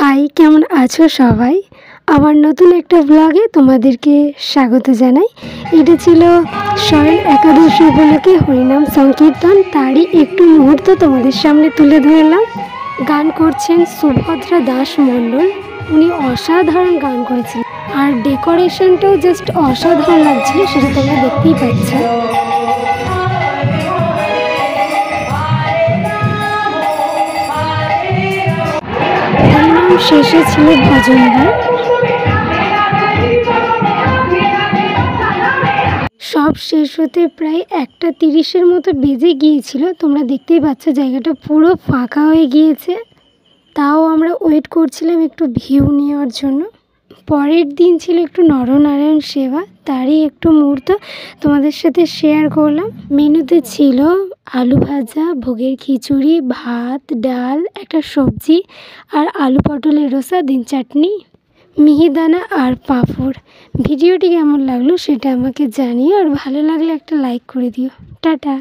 High, কেমন আছো সবাই? আমার নতুন একটা ব্লগে তোমাদেরকে স্বাগত জানাই। এটা ছিল স্বয়ং একাদশী উপলক্ষে হরিনাম সংকীর্তন, তারই একটু মুহূর্ত তোমাদের সামনে তুলে ধরলাম। গান করছেন সুভদ্রা দাস মণ্ডল, উনি অসাধারণ গান করেছেন আর ডেকোরেশনটাও জাস্ট অসাধারণ লাগছিল, সেটা তোমরা দেখতেই পাচ্ছ। শেষে ছিল ভজন গান। সব শেষ হতে প্রায় 1:30 মতো বেজে গিয়েছিল। তোমরা দেখতেই পাচ্ছ জায়গাটা পুরো ফাঁকা হয়ে গিয়েছে, তাও আমরা ওয়েট করছিলাম একটু ভিউ নেওয়ার জন্য। পরের দিন ছিল একটু নরনারায়ণ সেবা, তারই একটু মুহূর্ত তোমাদের সাথে শেয়ার করলাম। মেনুতে ছিল আলু ভাজা, ভোগের খিচুড়ি, ভাত, ডাল, একটা সবজি আর আলু পটলের রসা, দিন চাটনি, মিহিদানা আর পাঁপড়। ভিডিওটি কেমন লাগলো সেটা আমাকে জানিও, আর ভালো লাগলে একটা লাইক করে দিও। টাটা।